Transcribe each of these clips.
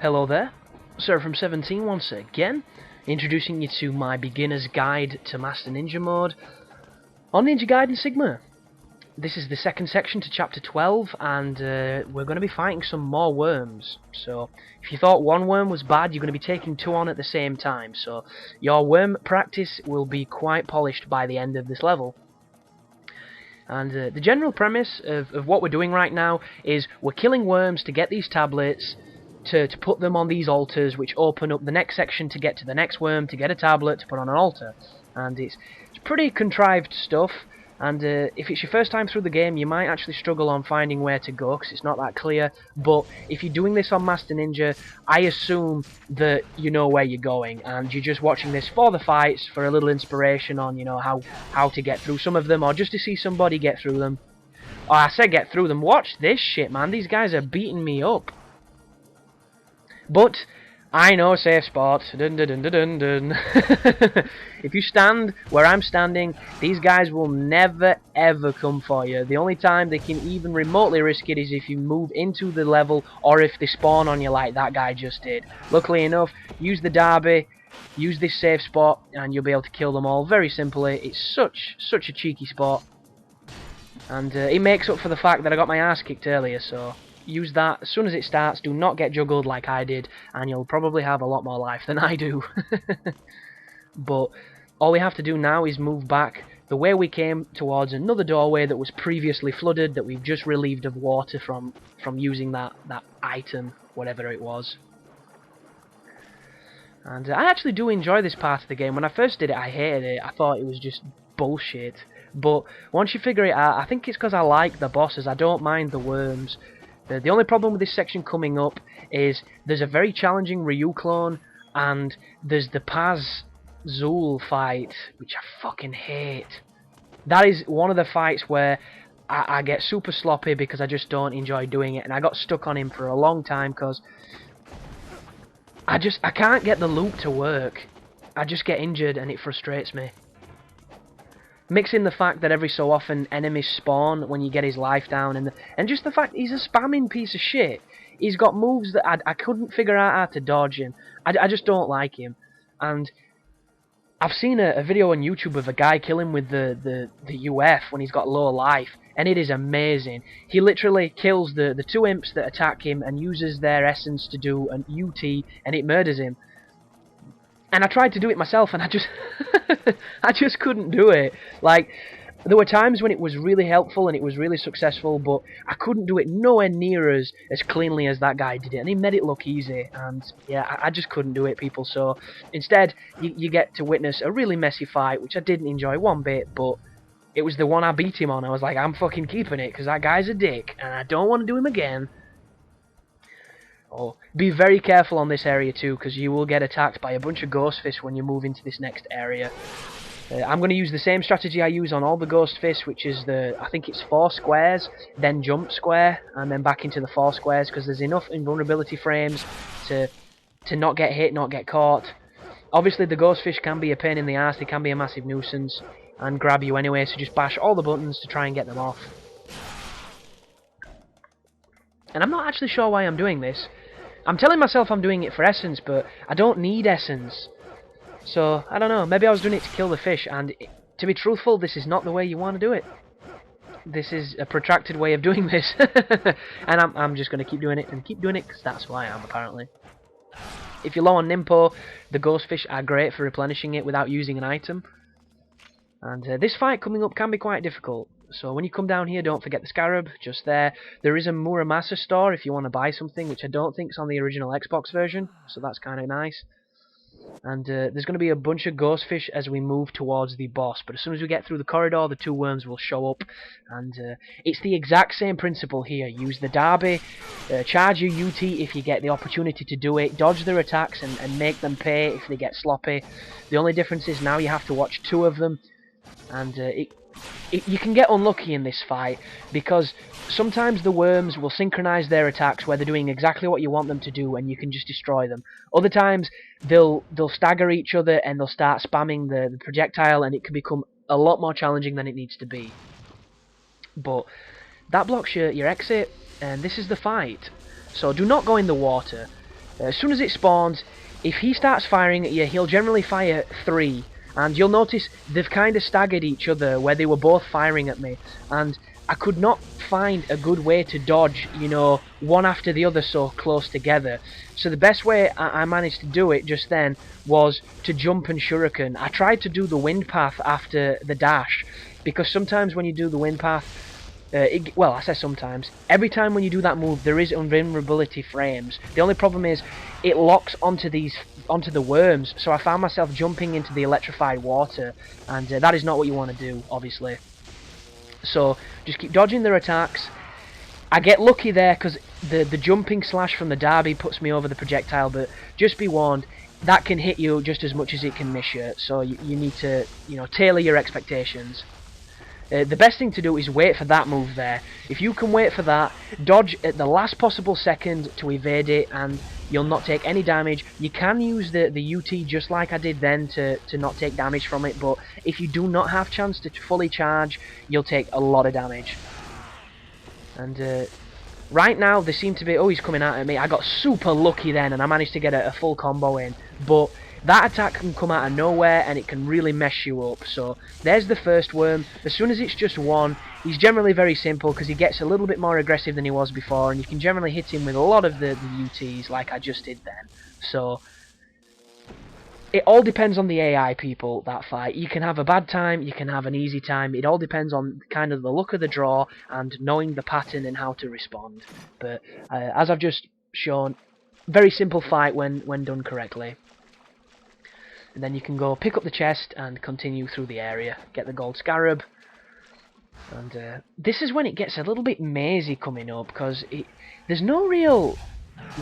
Hello there, Sir from 17 once again, introducing you to my beginner's guide to Master Ninja mode on Ninja Gaiden Sigma. This is the second section to chapter 12, and we're going to be fighting some more worms. So, if you thought one worm was bad, you're going to be taking two on at the same time, so your worm practice will be quite polished by the end of this level. And the general premise of what we're doing right now is we're killing worms to get these tablets, to put them on these altars, which open up the next section to get to the next worm, to get a tablet to put on an altar. And it's pretty contrived stuff, and if it's your first time through the game, you might actually struggle on finding where to go, because it's not that clear. But if you're doing this on Master Ninja, I assume that you know where you're going, and you're just watching this for the fights, for a little inspiration on, you know, how to get through some of them, or just to see somebody get through them. Oh, I said get through them. Watch this shit, man. These guys are beating me up. But I know a safe spot. Dun, dun, dun, dun, dun. If you stand where I'm standing, these guys will never ever come for you. The only time they can even remotely risk it is if you move into the level, or if they spawn on you like that guy just did. Luckily enough, use the derby, use this safe spot, and you'll be able to kill them all very simply. It's such a cheeky spot, and it makes up for the fact that I got my ass kicked earlier, so use that as soon as it starts. Do not get juggled like I did, and you'll probably have a lot more life than I do. But all we have to do now is move back the way we came towards another doorway that was previously flooded, that we've just relieved of water from using that item, whatever it was. And I actually do enjoy this part of the game. When I first did it, I hated it. I thought it was just bullshit. But once you figure it out, I think it's because I like the bosses. I don't mind the worms. The only problem with this section coming up is there's a very challenging Ryu clone, and there's the Paz Zul fight, which I fucking hate. That is one of the fights where I get super sloppy because I just don't enjoy doing it, and I got stuck on him for a long time because I can't get the loop to work. I just get injured and it frustrates me. Mix in the fact that every so often enemies spawn when you get his life down, and just the fact he's a spamming piece of shit. He's got moves that I couldn't figure out how to dodge him. I just don't like him. And I've seen a video on YouTube of a guy killing with the UF when he's got low life, and it is amazing. He literally kills the two imps that attack him and uses their essence to do an UT, and it murders him. And I tried to do it myself, and I just couldn't do it. Like, there were times when it was really helpful and it was really successful, but I couldn't do it nowhere near as cleanly as that guy did it, and he made it look easy. And yeah, I just couldn't do it, people. So instead, you get to witness a really messy fight, which I didn't enjoy one bit, but it was the one I beat him on. I was like, I'm fucking keeping it, because that guy's a dick, and I don't want to do him again. Oh, be very careful on this area too, because you will get attacked by a bunch of ghost fish when you move into this next area. I'm going to use the same strategy I use on all the ghost fish, which is I think it's 4 squares, then jump square, and then back into the 4 squares, because there's enough invulnerability frames to not get hit, not get caught. Obviously the ghost fish can be a pain in the ass, they can be a massive nuisance, and grab you anyway, so just bash all the buttons to try and get them off. And I'm not actually sure why I'm doing this. I'm telling myself I'm doing it for essence, but I don't need essence. So, I don't know, maybe I was doing it to kill the fish, and to be truthful, this is not the way you want to do it. This is a protracted way of doing this. And I'm just going to keep doing it, and keep doing it, because that's who I am, apparently. If you're low on Nimpo, the ghost fish are great for replenishing it without using an item. And this fight coming up can be quite difficult. So when you come down here, don't forget the Scarab, just there. There is a Muramasa store if you want to buy something, which I don't think is on the original Xbox version, so that's kind of nice. And there's going to be a bunch of ghost fish as we move towards the boss, but as soon as we get through the corridor, the 2 worms will show up. And it's the exact same principle here. Use the derby, charge your UT if you get the opportunity to do it, dodge their attacks and make them pay if they get sloppy. The only difference is now you have to watch 2 of them, and you can get unlucky in this fight, because sometimes the worms will synchronize their attacks where they're doing exactly what you want them to do, and you can just destroy them. Other times they'll stagger each other and they'll start spamming the projectile, and it can become a lot more challenging than it needs to be. But that blocks your exit, and this is the fight. So do not go in the water. As soon as it spawns, if he starts firing at you, he'll generally fire 3. And you'll notice they've kind of staggered each other, where they were both firing at me. And I could not find a good way to dodge, you know, one after the other so close together. So the best way I managed to do it just then was to jump and shuriken. I tried to do the wind path after the dash, because sometimes when you do the wind path, well, I say sometimes. Every time when you do that move, there is invulnerability frames. The only problem is, it locks onto the worms. So I found myself jumping into the electrified water, and that is not what you want to do, obviously. So just keep dodging their attacks. I get lucky there because the jumping slash from the derby puts me over the projectile, but just be warned, that can hit you just as much as it can miss you. So you need to, you know, tailor your expectations. The best thing to do is wait for that move there. If you can wait for that, dodge at the last possible second to evade it, and you'll not take any damage. You can use the UT just like I did then to not take damage from it, but if you do not have chance to fully charge, you'll take a lot of damage. And right now they seem to be... Oh, he's coming out at me. I got super lucky then, and I managed to get a full combo in. But that attack can come out of nowhere, and it can really mess you up. So there's the first worm. As soon as it's just one, he's generally very simple because he gets a little bit more aggressive than he was before, and you can generally hit him with a lot of the UTs like I just did then. So it all depends on the AI, people, that fight. You can have a bad time, you can have an easy time. It all depends on kind of the look of the draw and knowing the pattern and how to respond. But as I've just shown, very simple fight when done correctly. And then you can go pick up the chest and continue through the area. Get the gold scarab. And this is when it gets a little bit mazy coming up, because there's no real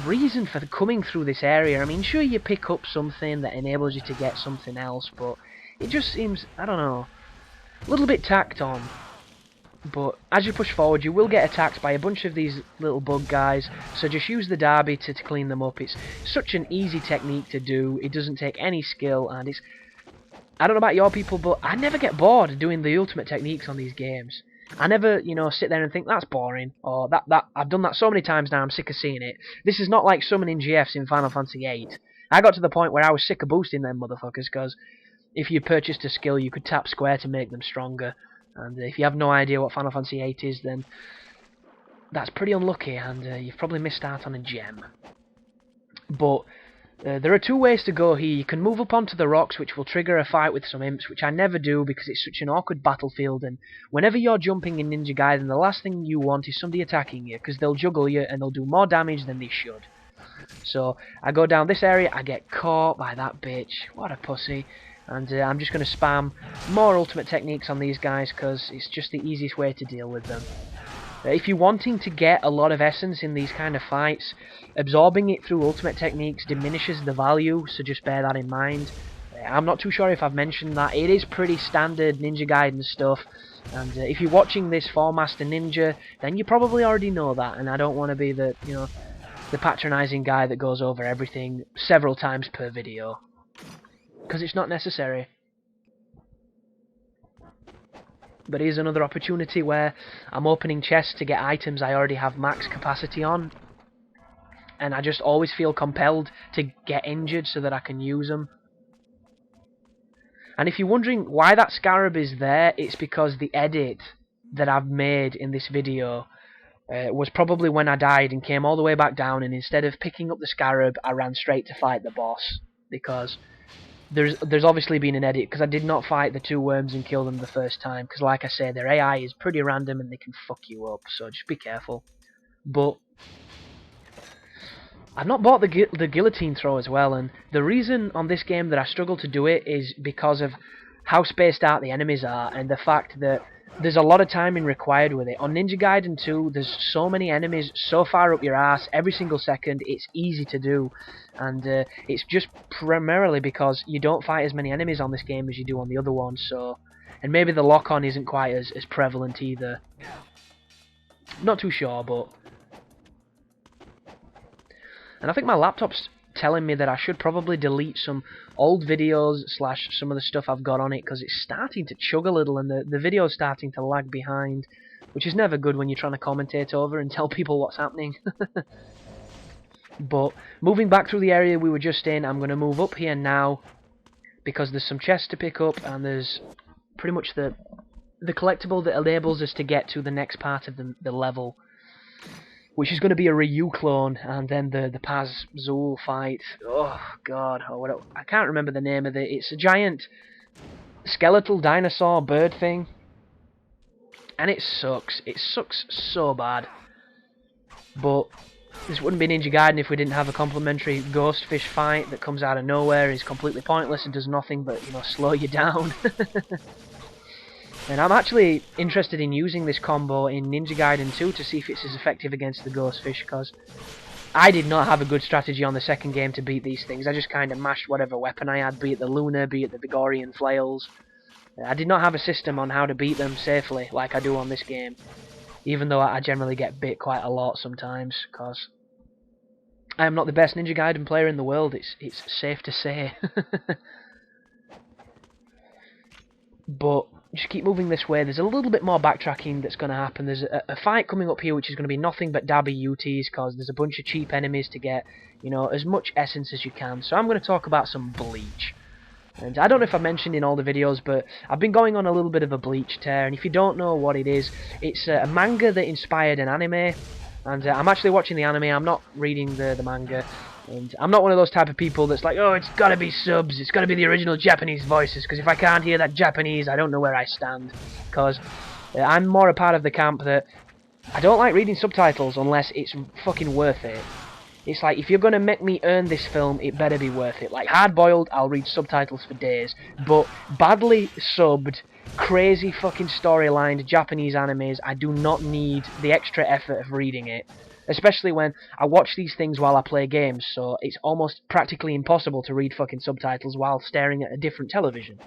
reason for coming through this area. I mean, sure, you pick up something that enables you to get something else, but it just seems, I don't know, a little bit tacked on. But as you push forward, you will get attacked by a bunch of these little bug guys, so just use the derby to clean them up. It's such an easy technique to do, it doesn't take any skill, and it's... I don't know about your people, but I never get bored doing the ultimate techniques on these games. I never, you know, sit there and think, that's boring, or that I've done that so many times now, I'm sick of seeing it. This is not like summoning GFs in Final Fantasy VIII. I got to the point where I was sick of boosting them motherfuckers, because if you purchased a skill, you could tap square to make them stronger. And if you have no idea what Final Fantasy VIII is, then that's pretty unlucky, and you've probably missed out on a gem. But there are two ways to go here. You can move up onto the rocks, which will trigger a fight with some imps, which I never do because it's such an awkward battlefield, and whenever you're jumping in Ninja Gaiden, the last thing you want is somebody attacking you, because they'll juggle you and they'll do more damage than they should. So I go down this area, I get caught by that bitch. What a pussy. And I'm just going to spam more ultimate techniques on these guys because it's just the easiest way to deal with them. If you're wanting to get a lot of essence in these kind of fights, absorbing it through ultimate techniques diminishes the value, so just bear that in mind. I'm not too sure if I've mentioned that. It is pretty standard Ninja Gaiden stuff, and if you're watching this for Master Ninja, then you probably already know that, and I don't want to be the, you know, the patronising guy that goes over everything several times per video, because it's not necessary. But here's another opportunity where I'm opening chests to get items I already have max capacity on, and I just always feel compelled to get injured so that I can use them. And if you're wondering why that scarab is there, it's because the edit that I've made in this video was probably when I died and came all the way back down, and instead of picking up the scarab, I ran straight to fight the boss, because there's obviously been an edit, because I did not fight the two worms and kill them the first time, because like I say, their AI is pretty random and they can fuck you up, so just be careful. But I've not bought the guillotine throw as well, and the reason on this game that I struggle to do it is because of how spaced out the enemies are, and the fact that there's a lot of timing required with it. On Ninja Gaiden 2, there's so many enemies so far up your ass every single second, it's easy to do. And it's just primarily because you don't fight as many enemies on this game as you do on the other ones, so... And maybe the lock-on isn't quite as prevalent either. Not too sure, but... And I think my laptop's telling me that I should probably delete some old videos / some of the stuff I've got on it, because it's starting to chug a little and the video's starting to lag behind, which is never good when you're trying to commentate over and tell people what's happening. But moving back through the area we were just in, I'm going to move up here now, because there's some chests to pick up, and there's pretty much the collectible that enables us to get to the next part of the level, which is going to be a Ryu clone, and then the Paz Zul fight. Oh god, I can't remember the name of it. It's a giant skeletal dinosaur bird thing, and it sucks. It sucks so bad. But this wouldn't be Ninja Gaiden if we didn't have a complimentary ghost fish fight that comes out of nowhere, is completely pointless and does nothing but, you know, slow you down. And I'm actually interested in using this combo in Ninja Gaiden 2 to see if it's as effective against the ghost fish, because I did not have a good strategy on the second game to beat these things. I just kind of mashed whatever weapon I had, be it the Luna, be it the Vigorian flails. I did not have a system on how to beat them safely like I do on this game, even though I generally get bit quite a lot sometimes, because I am not the best Ninja Gaiden player in the world, it's safe to say. But just keep moving this way. There's a little bit more backtracking that's going to happen. There's a fight coming up here which is going to be nothing but dabby UTs, because there's a bunch of cheap enemies to get, you know, as much essence as you can. So I'm going to talk about some Bleach. And I don't know if I mentioned in all the videos, but I've been going on a little bit of a Bleach tear, and if you don't know what it is, it's a manga that inspired an anime, and I'm actually watching the anime, I'm not reading the manga, and I'm not one of those type of people that's like, oh, it's gotta be subs, it's gotta be the original Japanese voices, because if I can't hear that Japanese, I don't know where I stand, because I'm more a part of the camp that I don't like reading subtitles unless it's fucking worth it. It's like, if you're going to make me earn this film, it better be worth it. Like, hard-boiled, I'll read subtitles for days. But badly subbed, crazy fucking storylined Japanese animes, I do not need the extra effort of reading it. Especially when I watch these things while I play games, so it's almost practically impossible to read fucking subtitles while staring at a different television.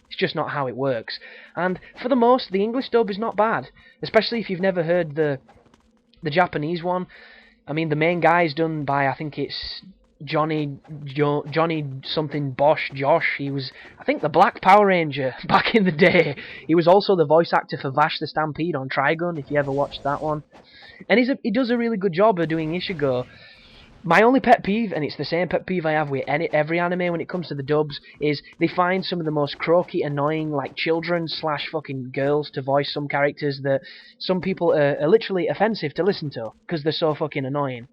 It's just not how it works. And for the most, the English dub is not bad. Especially if you've never heard the Japanese one. I mean, the main guy is done by, I think it's Johnny something Bosch Josh. He was, I think, the Black Power Ranger back in the day. He was also the voice actor for Vash the Stampede on Trigun, if you ever watched that one. And he does a really good job of doing Ishigo. My only pet peeve, and it's the same pet peeve I have with every anime when it comes to the dubs, is they find some of the most croaky, annoying, like, children slash fucking girls to voice some characters that some people are literally offensive to listen to, because they're so fucking annoying.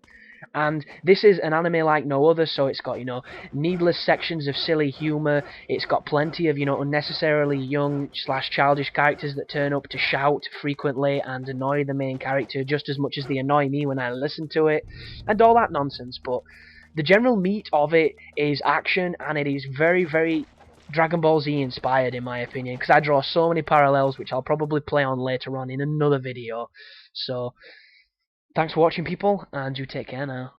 And this is an anime like no other, so it's got, you know, needless sections of silly humour, it's got plenty of, you know, unnecessarily young slash childish characters that turn up to shout frequently and annoy the main character just as much as they annoy me when I listen to it, and all that nonsense. But the general meat of it is action, and it is very, very Dragon Ball Z inspired, in my opinion, because I draw so many parallels, which I'll probably play on later on in another video. So thanks for watching, people, and you take care now.